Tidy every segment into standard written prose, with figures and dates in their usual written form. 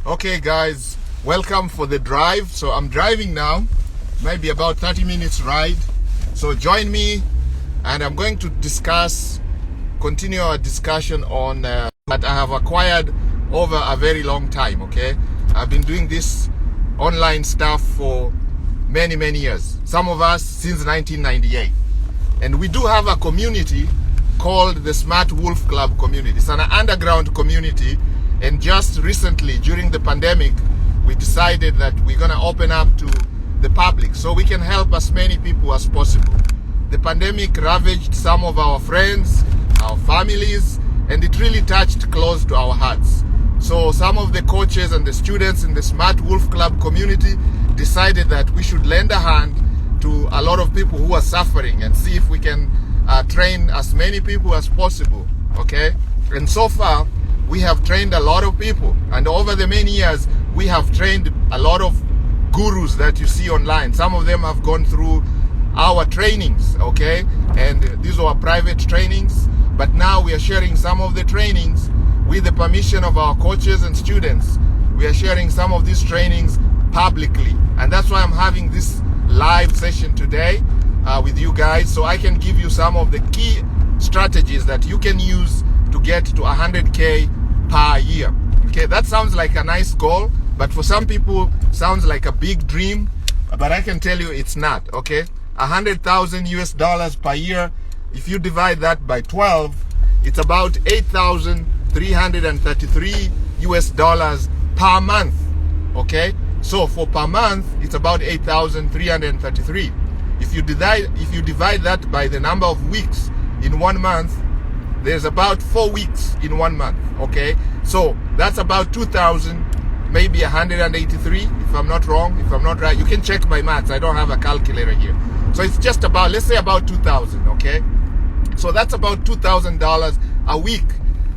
Okay guys, welcome for the drive. So I'm driving now, maybe about 30 minutes ride. So join me and I'm going to continue our discussion on that I have acquired over a very long time, okay? I've been doing this online stuff for many years. Some of us since 1998. And we do have a community called the Smart Wolf Club community. It's an underground community. And just recently, during the pandemic, we decided that we're going to open up to the public so we can help as many people as possible. The pandemic ravaged some of our friends, our families, and it really touched close to our hearts. So some of the coaches and the students in the Smart Wolf Club community decided that we should lend a hand to a lot of people who are suffering and see if we can train as many people as possible, okay? And so far, we have trained a lot of people, and over the many years we have trained a lot of gurus that you see online. Some of them have gone through our trainings, okay, and these are private trainings, but now we are sharing some of the trainings with the permission of our coaches and students. We are sharing some of these trainings publicly, and that's why I'm having this live session today with you guys, so I can give you some of the key strategies that you can use to get to 100k per year. Okay, that sounds like a nice goal, but for some people sounds like a big dream, but I can tell you it's not. Okay, 100,000 US dollars per year, if you divide that by 12, it's about 8,333 US dollars per month. Okay, so for per month it's about 8,333. If you divide that by the number of weeks in 1 month, there's about 4 weeks in 1 month, okay? So that's about 2,000, maybe 183, if I'm not wrong, if I'm not right. You can check my maths, I don't have a calculator here. So it's just about, let's say about 2,000, okay? So that's about $2,000 a week.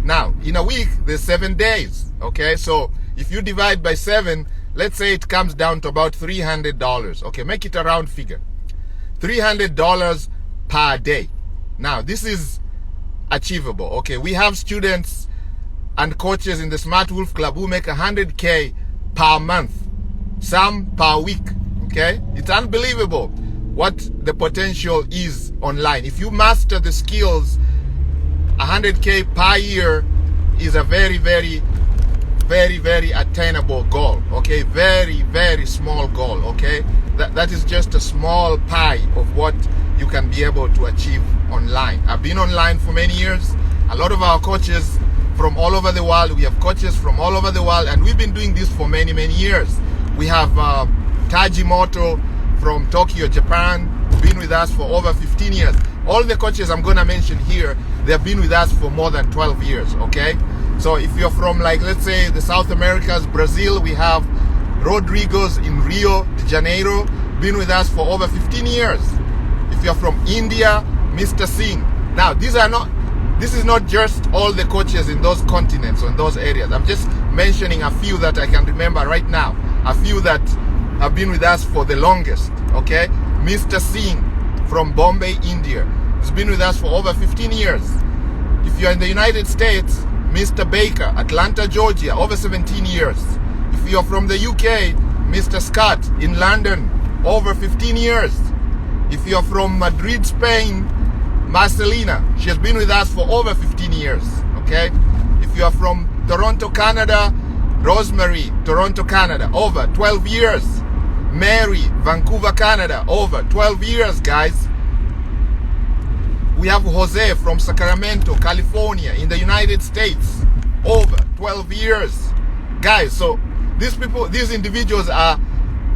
Now, in a week, there's 7 days, okay? So if you divide by 7, let's say it comes down to about $300, okay? Make it a round figure. $300 per day. Now, this is achievable, okay? We have students and coaches in the Smart Wolf Club who make 100k per month, some per week, okay? It's unbelievable what the potential is online. If you master the skills, 100k per year is a very attainable goal, okay? Very small goal, okay? That is just a small pie of what you can be able to achieve online. I've been online for many years. A lot of our coaches from all over the world, we have coaches from all over the world, and we've been doing this for many years. We have Tajimoto from Tokyo, Japan, been with us for over 15 years. All the coaches I'm going to mention here, they have been with us for more than 12 years, okay? So if you're from, like, let's say the South Americas, Brazil, we have Rodrigo's in Rio de Janeiro, been with us for over 15 years. If you're from India, Mr. Singh. Now, this is not just all the coaches in those continents or in those areas. I'm just mentioning a few that I can remember right now. A few that have been with us for the longest, okay? Mr. Singh from Bombay, India, has been with us for over 15 years. If you're in the United States, Mr. Baker, Atlanta, Georgia, over 17 years. If you're from the UK, Mr. Scott in London, over 15 years. If you're from Madrid, Spain, Marcelina, she has been with us for over 15 years, okay? If you are from Toronto, Canada, Rosemary, Toronto, Canada, over 12 years. Mary, Vancouver, Canada, over 12 years, guys. We have Jose from Sacramento, California, in the United States, over 12 years. Guys, so these individuals are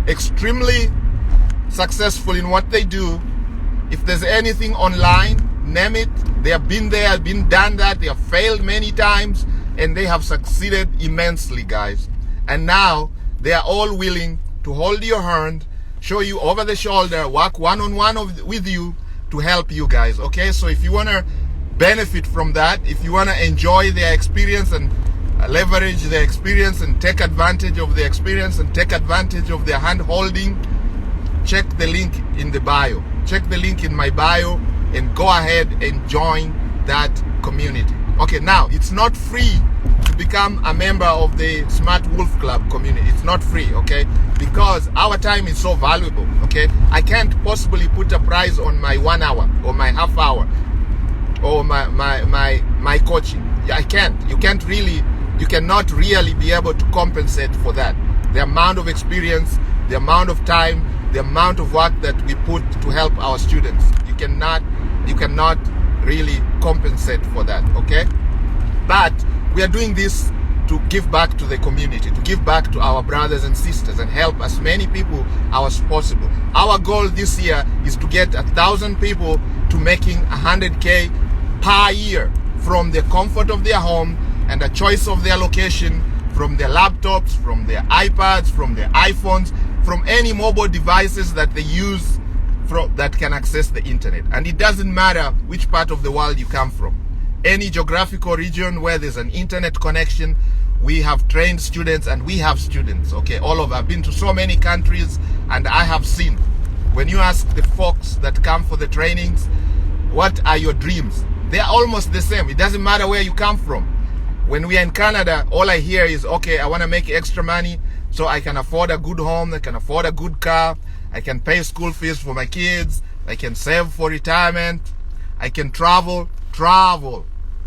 extremely successful in what they do. If there's anything online, name it. They have been there, been done that. They have failed many times, and they have succeeded immensely, guys. And now they are all willing to hold your hand, show you over the shoulder, work one-on-one with you to help you guys, okay? So if you want to benefit from that, if you want to enjoy their experience and leverage their experience and take advantage of the experience and take advantage of their hand holding, check the link in the bio. Check the link in my bio and go ahead and join that community. Okay, now it's not free to become a member of the Smart Wolf Club community. It's not free, okay? Because our time is so valuable, okay? I can't possibly put a price on my 1 hour or my half hour or my coaching. I can't. You cannot really be able to compensate for that. The amount of experience, the amount of time, the amount of work that we put to help our students. You cannot really compensate for that, okay? But we are doing this to give back to the community, to give back to our brothers and sisters and help as many people as possible. Our goal this year is to get 1,000 people to making 100k per year from the comfort of their home and the choice of their location, from their laptops, from their iPads, from their iPhones, from any mobile devices that they use that can access the internet. And it doesn't matter which part of the world you come from. Any geographical region where there's an internet connection, we have trained students and we have students, okay? I've been to so many countries and I have seen. When you ask the folks that come for the trainings, what are your dreams? They're almost the same. It doesn't matter where you come from. When we are in Canada, all I hear is, okay, I want to make extra money so I can afford a good home, I can afford a good car, I can pay school fees for my kids, I can save for retirement, I can travel.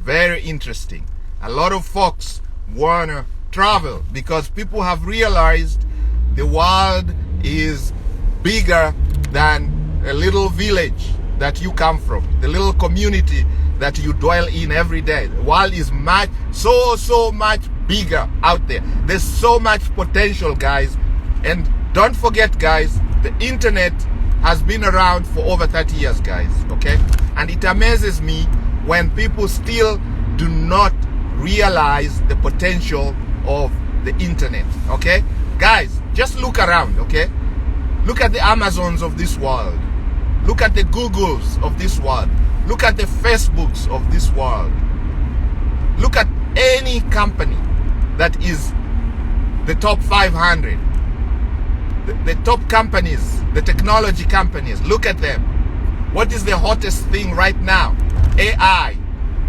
Very interesting. A lot of folks wanna travel because people have realized the world is bigger than a little village that you come from, the little community that you dwell in every day. The world is so much bigger out there. There's so much potential, guys. And don't forget, guys, the internet has been around for over 30 years, guys, okay? And it amazes me when people still do not realize the potential of the internet, okay? Guys, just look around, okay? Look at the Amazons of this world. Look at the Googles of this world. Look at the Facebooks of this world. Look at any company that is the top 500. The top companies, the technology companies, look at them. What is the hottest thing right now? AI,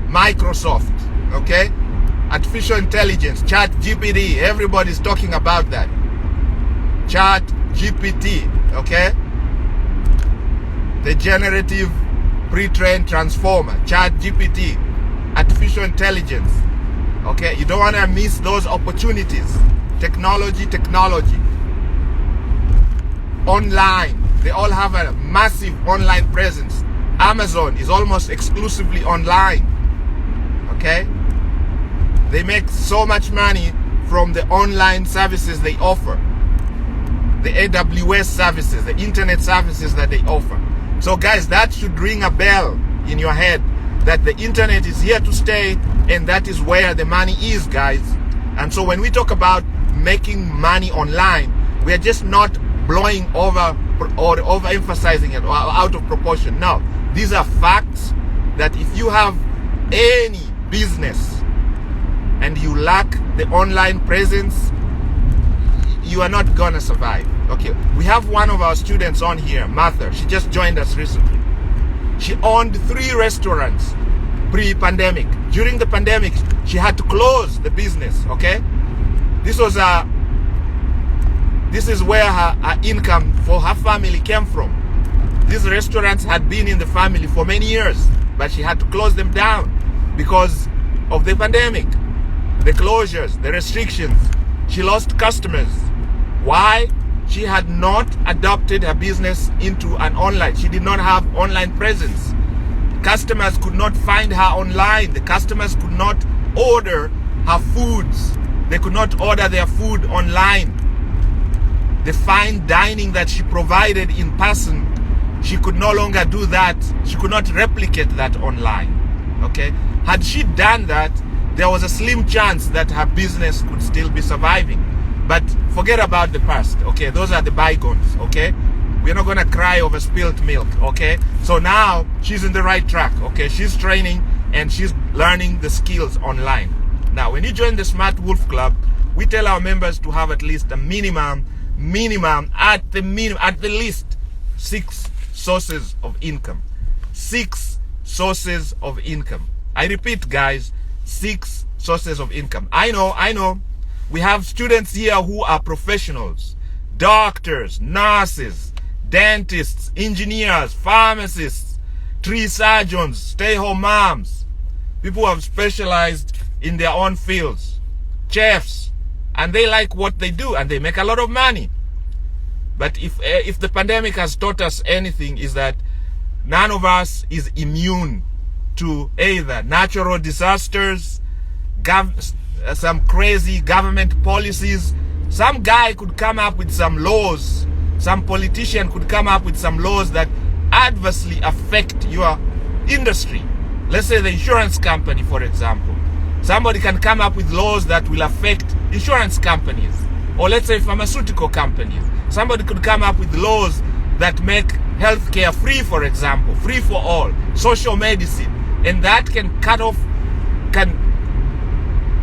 Microsoft, okay? Artificial intelligence, Chat GPT, everybody's talking about that. Chat GPT, okay? The generative pre-trained transformer, Chat GPT, artificial intelligence, okay? You don't want to miss those opportunities. Technology. Online, they all have a massive online presence. Amazon is almost exclusively online, okay? They make so much money from the online services they offer, the AWS services, the internet services that they offer. So guys, that should ring a bell in your head that the internet is here to stay and that is where the money is, guys. And so when we talk about making money online, we are just not blowing over or overemphasizing it or out of proportion. No, these are facts that if you have any business and you lack the online presence, you are not gonna survive. Okay, we have one of our students on here, Martha. She just joined us recently. She owned 3 restaurants pre-pandemic. During the pandemic, she had to close the business, okay? This is where her income for her family came from. These restaurants had been in the family for many years, but she had to close them down because of the pandemic, the closures, the restrictions. She lost customers. Why? She had not adopted her business into an online. She did not have online presence. Customers could not find her online. The customers could not order her foods. They could not order their food online. The fine dining that she provided in person, she could no longer do that. She could not replicate that online, okay? Had she done that, there was a slim chance that her business could still be surviving. But forget about the past, okay? Those are the bygones, okay? We're not gonna cry over spilled milk, okay? So now she's in the right track, okay? She's training and she's learning the skills online. Now, when you join the Smart Wolf Club, we tell our members to have at least a minimum at the least 6 sources of income. 6 sources of income. I repeat, guys, 6 sources of income. I know. We have students here who are professionals, doctors, nurses, dentists, engineers, pharmacists, tree surgeons, stay-home moms, people who have specialized in their own fields, chefs, and they like what they do and they make a lot of money. But if the pandemic has taught us anything, is that none of us is immune to either natural disasters, some crazy government policies. Some guy could come up with some laws, some politician could come up with some laws that adversely affect your industry. Let's say the insurance company, for example. Somebody can come up with laws that will affect insurance companies. Or let's say pharmaceutical companies. Somebody could come up with laws that make healthcare free, for example, free for all, social medicine. And that can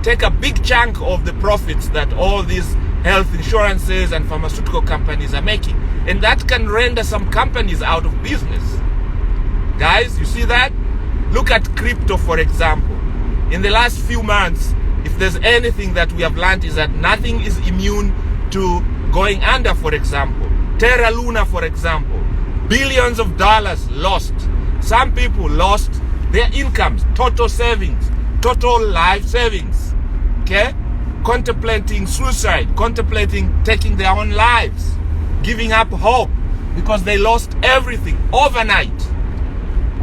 take a big chunk of the profits that all these health insurances and pharmaceutical companies are making. And that can render some companies out of business. Guys, you see that? Look at crypto, for example. In the last few months, if there's anything that we have learned, is that nothing is immune to going under, for example. Terra Luna, for example. Billions of dollars lost. Some people lost their incomes, total savings, total life savings. Okay? Contemplating suicide, contemplating taking their own lives, giving up hope because they lost everything overnight.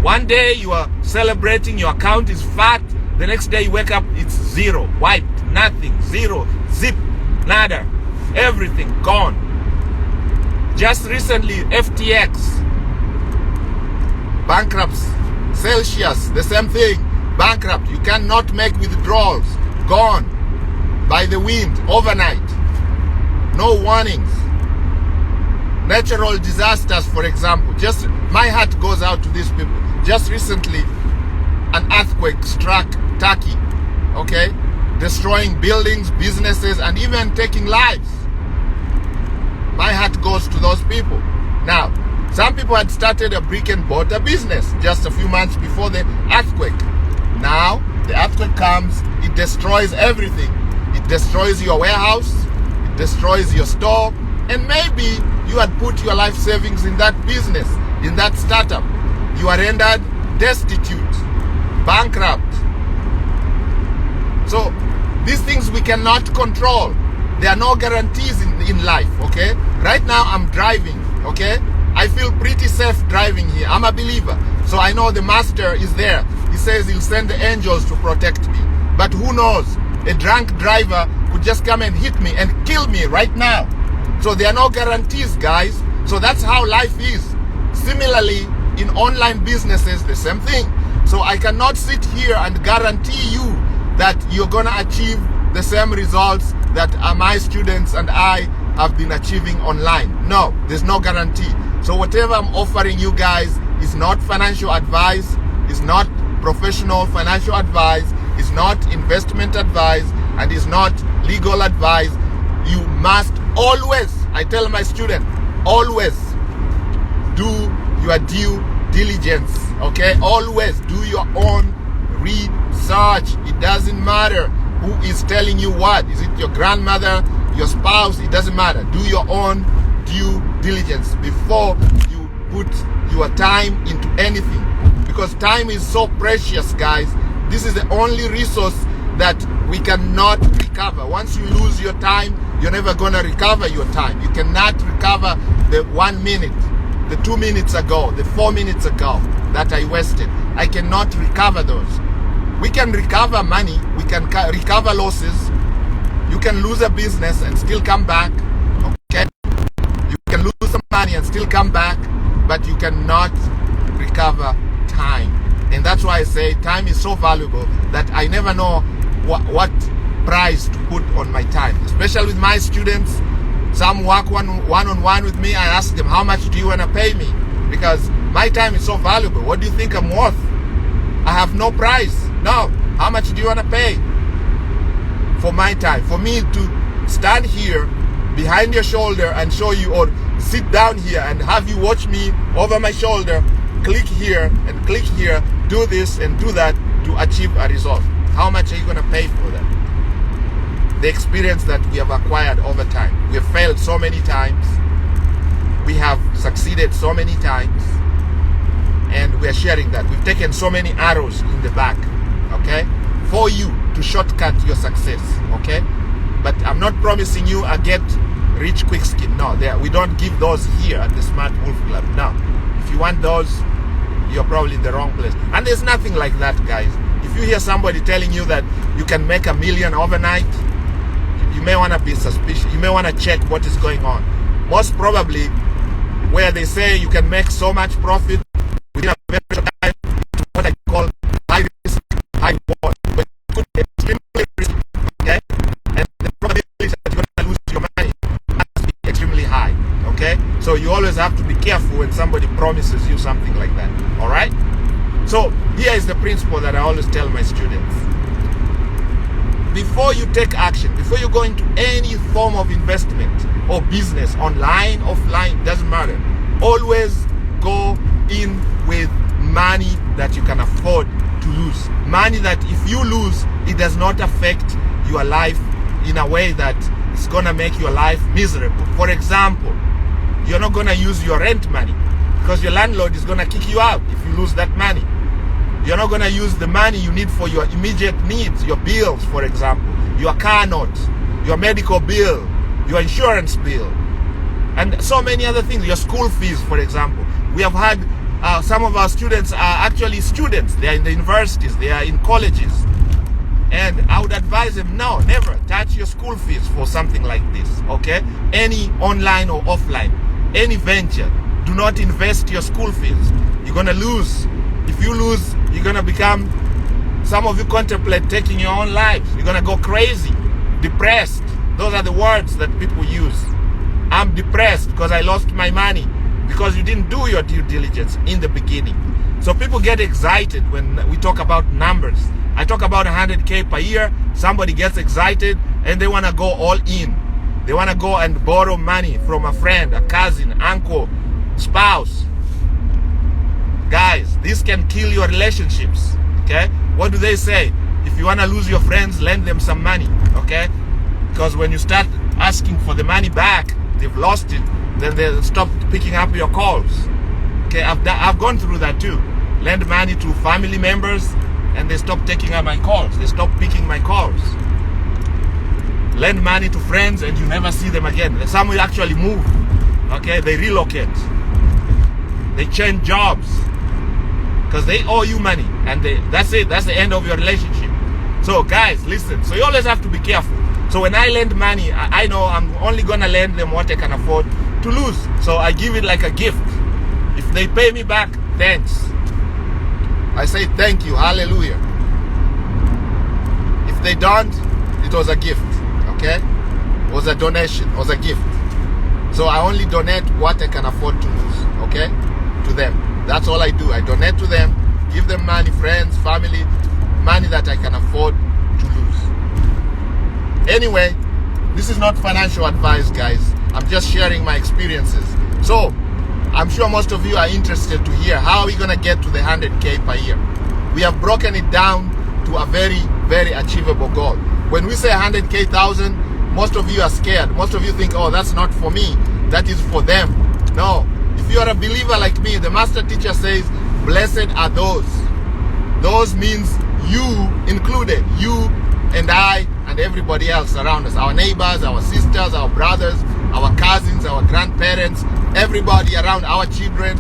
One day you are celebrating, your account is fat. The next day you wake up, it's zero, wiped, nothing, zero, zip, nada, everything gone. Just recently, FTX, bankrupts, Celsius, the same thing, bankrupt. You cannot make withdrawals, gone by the wind overnight. No warnings. Natural disasters, for example. Just my heart goes out to these people. Just recently, an earthquake struck Turkey, okay, destroying buildings, businesses, and even taking lives. My heart goes to those people. Now, some people had started a brick and mortar business just a few months before the earthquake. Now, the earthquake comes, it destroys everything. It destroys your warehouse, it destroys your store, and maybe you had put your life savings in that business, in that startup. You are rendered destitute, bankrupt. So these things we cannot control. There are no guarantees in life, okay? Right now I'm driving, okay? I feel pretty safe driving here. I'm a believer. So I know the master is there. He says he'll send the angels to protect me. But who knows? A drunk driver could just come and hit me and kill me right now. So there are no guarantees, guys. So that's how life is. Similarly, in online businesses, the same thing. So I cannot sit here and guarantee you that you're gonna achieve the same results that my students and I have been achieving online. No, there's no guarantee. So whatever I'm offering you guys is not financial advice, is not professional financial advice, is not investment advice, and is not legal advice. You must always, I tell my students, always do your due diligence, okay? Always do your own research. It doesn't matter who is telling you what. Is it your grandmother, your spouse? It doesn't matter. Do your own due diligence before you put your time into anything, because time is so precious, guys. This is the only resource that we cannot recover. Once you lose your time, you're never gonna recover your time. You cannot recover the 1 minute, the 2 minutes ago, the 4 minutes ago that I wasted. I cannot recover those. We can recover money, we can recover losses. You can lose a business and still come back, okay? You can lose some money and still come back, but you cannot recover time. And that's why I say time is so valuable that I never know what price to put on my time. Especially with my students, some work one-on-one with me. I ask them, how much do you want to pay me? Because my time is so valuable. What do you think I'm worth? I have no price. No. How much do you want to pay for my time? For me to stand here behind your shoulder and show you, or sit down here and have you watch me over my shoulder, click here and click here, do this and do that to achieve a result. How much are you going to pay for that? The experience that we have acquired over time. We have failed so many times. We have succeeded so many times. And we are sharing that. We've taken so many arrows in the back, okay, for you to shortcut your success, okay? But I'm not promising you a get rich quick scheme. No, we don't give those here at the Smart Wolf Club. No. If you want those, you're probably in the wrong place. And there's nothing like that, guys. If you hear somebody telling you that you can make $1 million overnight, you may want to be suspicious. You may want to check what is going on. Most probably, where they say you can make so much profit within a very short time, what I call high risk, high reward. But it could be extremely risky, okay? And the probability that you're going to lose your money has to be extremely high, okay? So you always have to be careful when somebody promises you something like that, all right? So here is the principle that I always tell my students. Before you take action, before you go into any form of investment or business, online, offline, doesn't matter, always go in with money that you can afford to lose. Money that if you lose, it does not affect your life in a way that it's gonna make your life miserable. For example, you're not gonna use your rent money because your landlord is gonna kick you out if you lose that money. You're not gonna use the money you need for your immediate needs, your bills, for example, your car note, your medical bill, your insurance bill, and so many other things, your school fees, for example. We have had some of our students are actually students. They are in the universities, they are in colleges. And I would advise them, no, never touch your school fees for something like this, okay? Any online or offline, any venture, do not invest your school fees. You're gonna lose. If you lose, you're gonna become, some of you contemplate taking your own lives. You're gonna go crazy, depressed. Those are the words that people use. I'm depressed because I lost my money, because you didn't do your due diligence in the beginning. So people get excited when we talk about numbers. I talk about 100K per year. Somebody gets excited and they wanna go all in. They wanna go and borrow money from a friend, a cousin, uncle, spouse. Guys, this can kill your relationships, okay? What do they say? If you want to lose your friends, lend them some money, okay? Because when you start asking for the money back, they've lost it, then they'll stop picking up your calls, okay? I've gone through that too. Lend money to family members, and they stop taking up my calls. They stop picking my calls. Lend money to friends, and you never see them again. Some will actually move, okay? They relocate. They change jobs. Because they owe you money, and that's it. That's the end of your relationship. So guys, listen. So you always have to be careful. So when I lend money, I know I'm only gonna lend them what I can afford to lose. So I give it like a gift. If they pay me back, thanks. I say thank you, hallelujah. If they don't, it was a gift, okay? It was a donation, it was a gift. So I only donate what I can afford to lose, okay? To them. That's all I do. I donate to them, give them money, friends, family, money that I can afford to lose. Anyway, this is not financial advice, guys. I'm just sharing my experiences. So, I'm sure most of you are interested to hear how are we going to get to the 100K per year. We have broken it down to a very, very achievable goal. When we say 100K thousand, most of you are scared. Most of you think, oh, that's not for me. That is for them. No. If you are a believer like me, the master teacher says, blessed are those. Those means you included, you and I and everybody else around us, our neighbors, our sisters, our brothers, our cousins, our grandparents, everybody around, our children.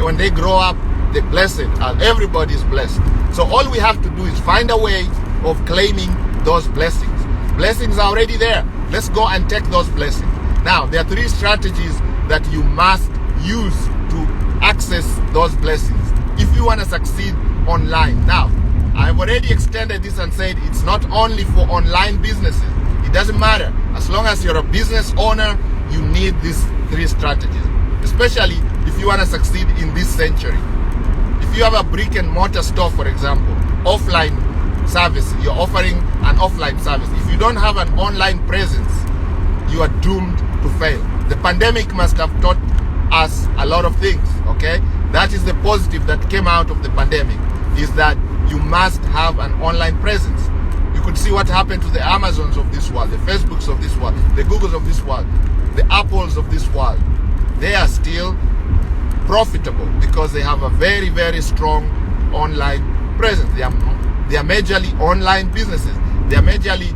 When they grow up, they're blessed. Everybody is blessed. So all we have to do is find a way of claiming those blessings. Blessings are already there. Let's go and take those blessings. Now, there are 3 strategies that you must use to access those blessings if you want to succeed online. Now, I've already extended this and said it's not only for online businesses. It doesn't matter. As long as you're a business owner, you need these 3 strategies, especially if you want to succeed in this century. If you have a brick and mortar store, for example, offline service, you're offering an offline service. If you don't have an online presence, you are doomed to fail. The pandemic must have taught us a lot of things, okay? That is the positive that came out of the pandemic, is that you must have an online presence. You could see what happened to the Amazons of this world, the Facebooks of this world, the Googles of this world, the Apples of this world. They are still profitable because they have a very, very strong online presence. They are majorly online businesses. They are majorly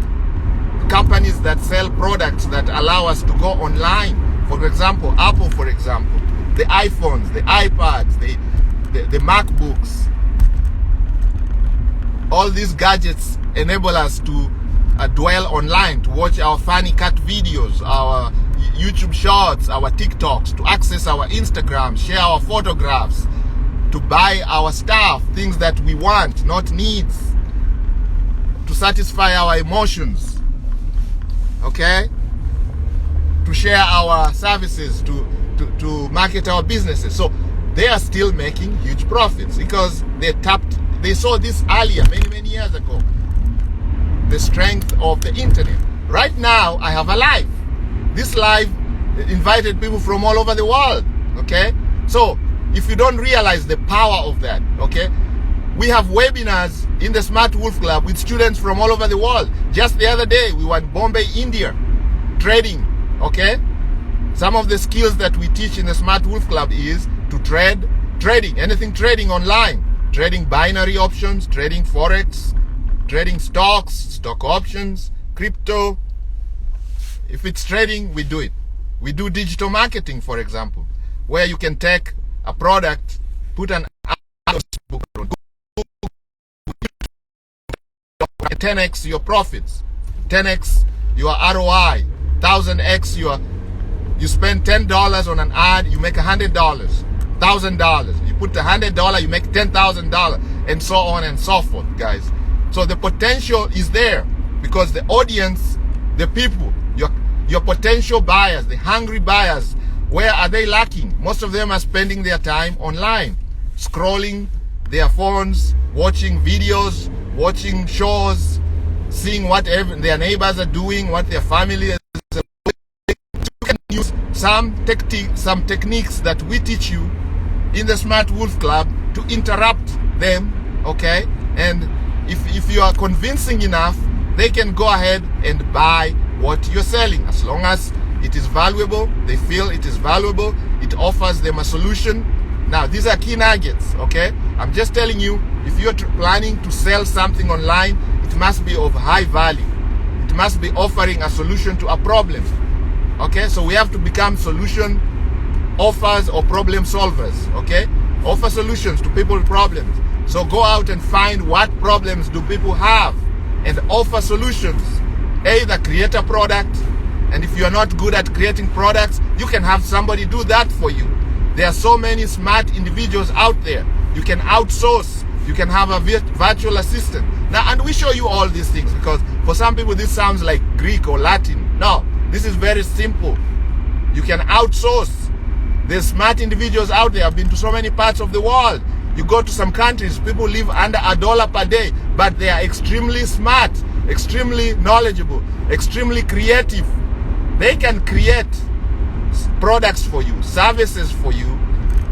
companies that sell products that allow us to go online. For example, Apple, for example, the iPhones, the iPads, the MacBooks, all these gadgets enable us to dwell online, to watch our funny cat videos, our YouTube shorts, our TikToks, to access our Instagram, share our photographs, to buy our stuff, things that we want, not needs, to satisfy our emotions, okay? To share our services, to market our businesses. So they are still making huge profits because they saw this earlier, many years ago, the strength of the internet. Right now, I have a live. This live invited people from all over the world, okay? So if you don't realize the power of that, okay? We have webinars in the Smart Wolf Club with students from all over the world. Just the other day, we were in Bombay, India, trading, okay? Some of the skills that we teach in the Smart Wolf Club is to trading, anything trading online, trading binary options, trading Forex, trading stocks, stock options, crypto. If it's trading, we do it. We do digital marketing, for example, where you can take a product, put an ad on Facebook, 10x your profits, 10x your ROI, 1000x you spend $10 on an ad, you make $100, $1,000. You put $100, you make $10,000, and so on and so forth, guys. So the potential is there because the audience, the people, your potential buyers, the hungry buyers, where are they lacking? Most of them are spending their time online, scrolling their phones, watching videos, watching shows, seeing what their neighbors are doing, what their family is doing. You can use some techniques that we teach you in the Smart Wolf Club to interrupt them, okay? And if you are convincing enough, they can go ahead and buy what you're selling. As long as it is valuable, they feel it is valuable, it offers them a solution. Now, these are key nuggets, okay? I'm just telling you, if you're planning to sell something online, it must be of high value. It must be offering a solution to a problem, okay? So we have to become solution offers or problem solvers, okay? Offer solutions to people's problems. So go out and find what problems do people have and offer solutions. Either create a product, and if you are not good at creating products, you can have somebody do that for you. There are so many smart individuals out there. You can outsource. You can have a virtual assistant. Now, and we show you all these things because for some people this sounds like Greek or Latin. No, this is very simple. You can outsource. There's smart individuals out there. I've been to so many parts of the world. You go to some countries, people live under $1 per day, but they are extremely smart, extremely knowledgeable, extremely creative. They can create products for you, services for you,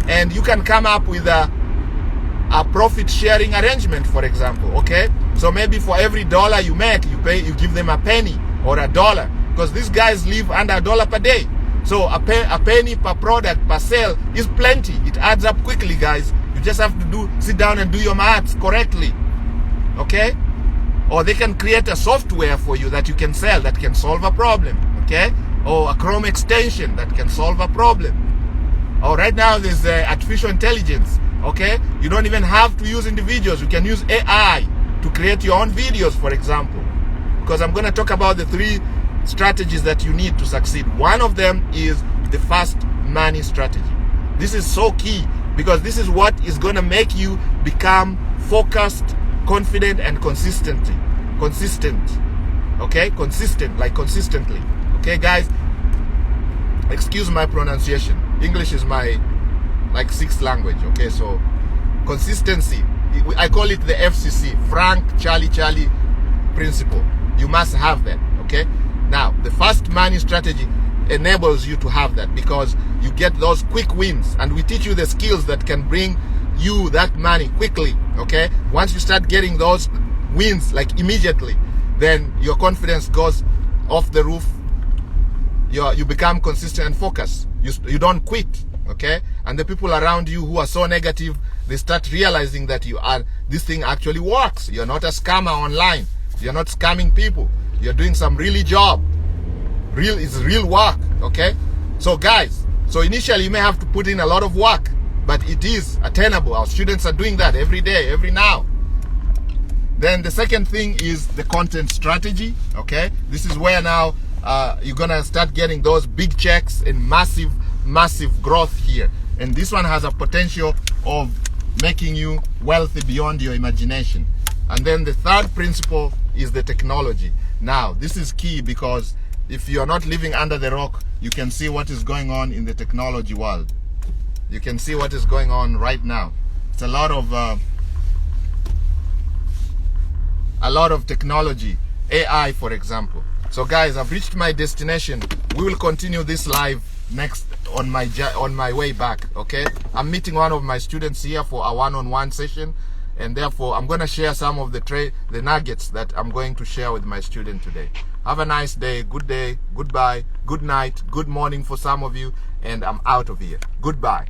and you can come up with a profit sharing arrangement, for example, okay? So maybe for every dollar you make, you give them a penny or $1, because these guys live under $1 per day. So a penny per product per sale is plenty. It adds up quickly, guys. You just have to sit down and do your maths correctly, okay? Or they can create a software for you that you can sell that can solve a problem, okay? Or a Chrome extension that can solve a problem. Or right now there's artificial intelligence, okay? You don't even have to use individuals. You can use AI to create your own videos, for example. Because I'm going to talk about the 3 strategies that you need to succeed. One of them is the fast money strategy. This is so key because this is what is going to make you become focused, confident, and consistent. Okay? Consistent, like consistently. Okay, guys? Excuse my pronunciation. English is my 6th language. Okay, so consistency. I call it the FCC, Frank Charlie principle. You must have that. Okay? Now, the fast money strategy enables you to have that because you get those quick wins, and we teach you the skills that can bring you that money quickly, okay? Once you start getting those wins like immediately, then your confidence goes off the roof. You become consistent and focused. You don't quit, okay? And the people around you who are so negative, they start realizing that this thing actually works. You're not a scammer online. You're not scamming people. You're doing some really job. It's real work, okay? So guys, so initially you may have to put in a lot of work, but it is attainable. Our students are doing that every day, every now. Then the second thing is the content strategy, okay? This is where now you're gonna start getting those big checks and massive growth here. And this one has a potential of making you wealthy beyond your imagination. And then the third principle is the technology. Now, this is key because if you're not living under the rock, you can see what is going on in the technology world. You can see what is going on right now. It's a lot of technology, AI, for example. So guys, I've reached my destination. We will continue this live next on my way back, okay? I'm meeting one of my students here for a one-on-one session, and therefore I'm going to share some of the nuggets that I'm going to share with my student today. Have a nice day, goodbye, good night, good morning for some of you, and I'm out of here. Goodbye.